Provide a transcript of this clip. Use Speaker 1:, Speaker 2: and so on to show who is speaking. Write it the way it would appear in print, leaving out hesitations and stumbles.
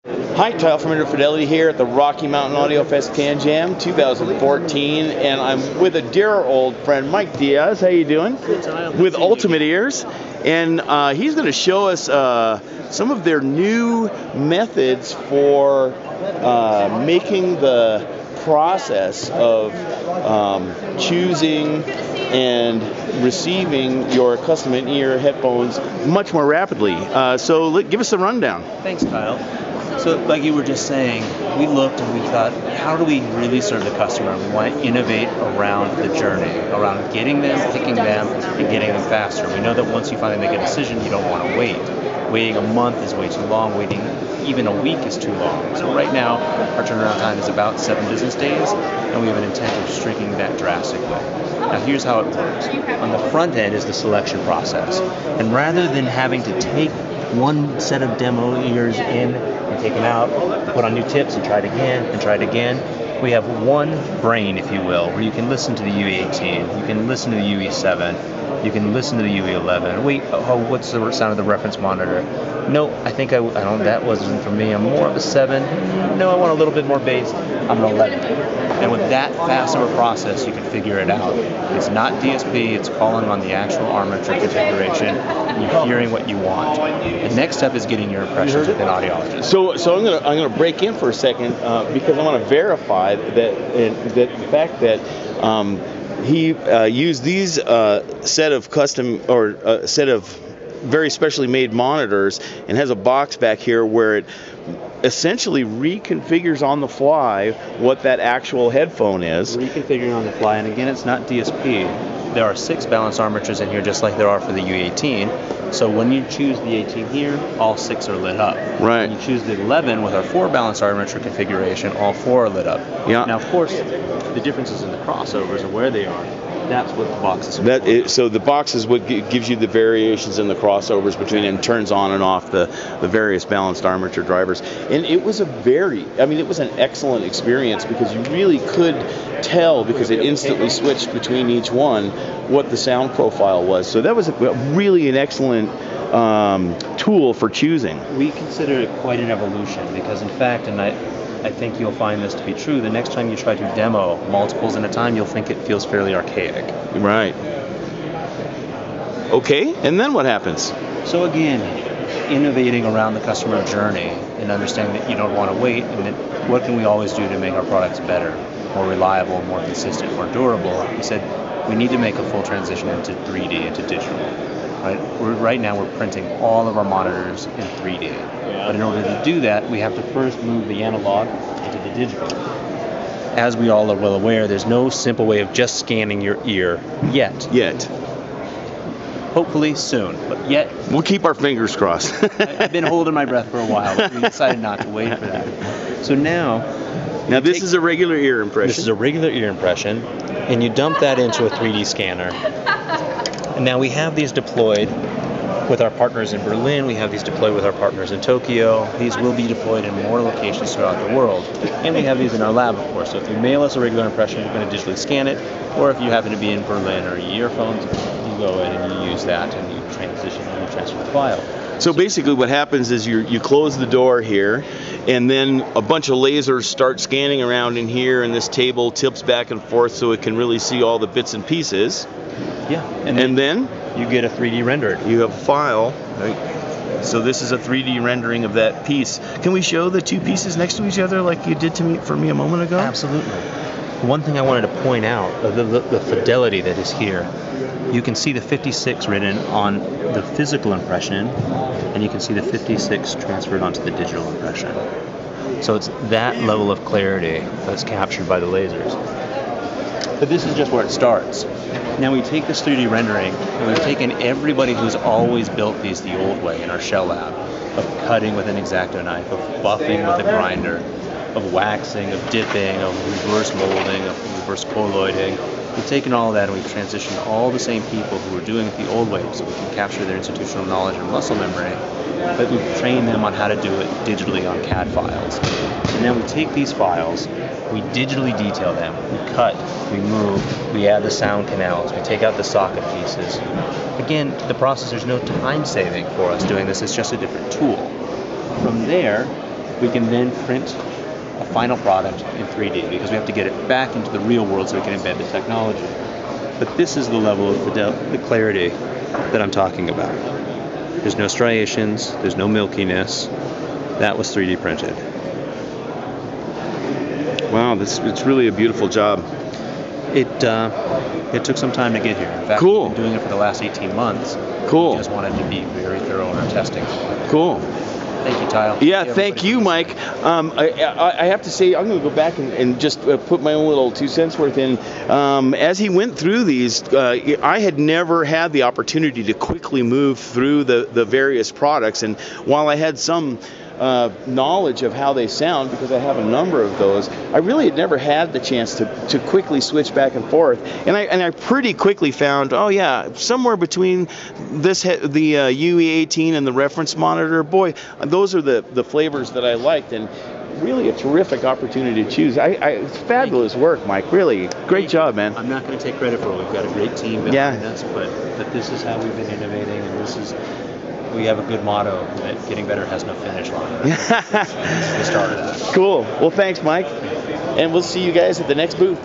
Speaker 1: Hi, Kyle from Fidelity here at the Rocky Mountain Audio Fest CanJam 2014, and I'm with a dear old friend, Mike Diaz. How you doing? With Ultimate Ears, and he's going to show us some of their new methods for making the process of choosing and receiving your custom in-ear headphones much more rapidly. So give us a rundown.
Speaker 2: Thanks, Kyle. So like you were just saying, we looked and we thought, how do we really serve the customer? We want to innovate around the journey, around getting them, picking them, and getting them faster. We know that once you finally make a decision, you don't want to wait. Waiting a month is way too long. Waiting even a week is too long. So right now, our turnaround time is about 7 business days, and we have an intent of shrinking that drastically. Now here's how it works. On the front end is the selection process. And rather than having to take one set of demo ears in and take them out, put on new tips and try it again, we have one brain, if you will, where you can listen to the UE18, you can listen to the UE7, you can listen to the UE11. Wait, what's the sound of the reference monitor? No, I think I don't. That wasn't for me. I'm more of a 7. No, I want a little bit more bass. I'm an 11. And with that fast of a process, you can figure it out. It's not DSP. It's calling on the actual armature configuration. You're hearing what you want. The next step is getting your impressions with an audiologist.
Speaker 1: So I'm gonna break in for a second because I want to verify that the fact that he used these set of custom or set of very specially made monitors and has a box back here where it essentially reconfigures on the fly what that actual headphone is.
Speaker 2: Reconfiguring on the fly, and again, it's not DSP. There are 6 balanced armatures in here, just like there are for the UE18. So when you choose the 18 here, all 6 are lit up.
Speaker 1: Right.
Speaker 2: When you choose the 11 with our 4 balanced armature configuration, all 4 are lit up.
Speaker 1: Yeah.
Speaker 2: Now, of course, the differences in the crossovers and where they are. That's what the box is for.
Speaker 1: So the box is what gives you the variations in the crossovers between and turns on and off the various balanced armature drivers. And it was it was an excellent experience because you really could tell, because it instantly switched between each one, what the sound profile was. So that was really an excellent tool for choosing.
Speaker 2: We consider it quite an evolution because, in fact, and I think you'll find this to be true, the next time you try to demo multiples at a time, you'll think it feels fairly archaic.
Speaker 1: Right. Okay, and then what happens?
Speaker 2: So again, innovating around the customer journey and understanding that you don't want to wait, and that what can we always do to make our products better, more reliable, more consistent, more durable. We said we need to make a full transition into 3D, into digital. Right now we're printing all of our monitors in 3D. But in order to do that, we have to first move the analog into the digital. As we all are well aware, there's no simple way of just scanning your ear yet. Hopefully soon, but yet.
Speaker 1: We'll keep our fingers crossed.
Speaker 2: I've been holding my breath for a while, but we decided not to wait for that. So now
Speaker 1: this is a regular ear impression.
Speaker 2: This is a regular ear impression, and you dump that into a 3D scanner. And now we have these deployed with our partners in Berlin. We have these deployed with our partners in Tokyo. These will be deployed in more locations throughout the world. And we have these in our lab, of course. So if you mail us a regular impression, we're going to digitally scan it. Or if you happen to be in Berlin or earphones, you go in and you use that and you transition and you transfer the file.
Speaker 1: So basically what happens is you close the door here, and then a bunch of lasers start scanning around in here, and this table tips back and forth so it can really see all the bits and pieces.
Speaker 2: Yeah.
Speaker 1: And then
Speaker 2: you get a 3D rendered.
Speaker 1: You have a file, right? So this is a 3D rendering of that piece. Can we show the two pieces next to each other like you did for me a moment ago?
Speaker 2: Absolutely. One thing I wanted to point out, the fidelity that is here. You can see the 56 written on the physical impression, and you can see the 56 transferred onto the digital impression. So it's that level of clarity that's captured by the lasers. But this is just where it starts. Now we take this 3D rendering, and we've taken everybody who's always built these the old way in our shell lab, of cutting with an X-Acto knife, of buffing with a grinder, of waxing, of dipping, of reverse molding, of reverse colloiding. We've taken all of that and we've transitioned all the same people who were doing it the old way so we can capture their institutional knowledge and muscle memory, but we've trained them on how to do it digitally on CAD files. So now we take these files, we digitally detail them, we cut, we move, we add the sound canals, we take out the socket pieces. Again, the process, there's no time saving for us doing this, it's just a different tool. From there, we can then print a final product in 3D, because we have to get it back into the real world so we can embed the technology. But this is the level of the clarity that I'm talking about. There's no striations, there's no milkiness. That was 3D printed.
Speaker 1: Wow, it's really a beautiful job.
Speaker 2: It took some time to get here. In fact,
Speaker 1: Cool.
Speaker 2: we've been doing it for the last 18 months.
Speaker 1: Cool.
Speaker 2: We just wanted to be very thorough in our testing.
Speaker 1: Cool.
Speaker 2: Thank you, Kyle.
Speaker 1: Yeah, thank you, Mike. I have to say, I'm going to go back and just put my own little 2 cents worth in. As he went through these, I had never had the opportunity to quickly move through the various products, and while I had some knowledge of how they sound, because I have a number of those, I really had never had the chance to quickly switch back and forth, and I pretty quickly found, oh yeah, somewhere between the UE18 and the reference monitor, boy, those are the flavors that I liked, and really a terrific opportunity to choose. It's fabulous work, Mike. Really, great job, man.
Speaker 2: I'm not going to take credit for it. We've got a great team behind us, but this is how we've been innovating, and we have a good motto that getting better has no finish line. This is the start of that.
Speaker 1: Cool. Well, thanks, Mike. And we'll see you guys at the next booth.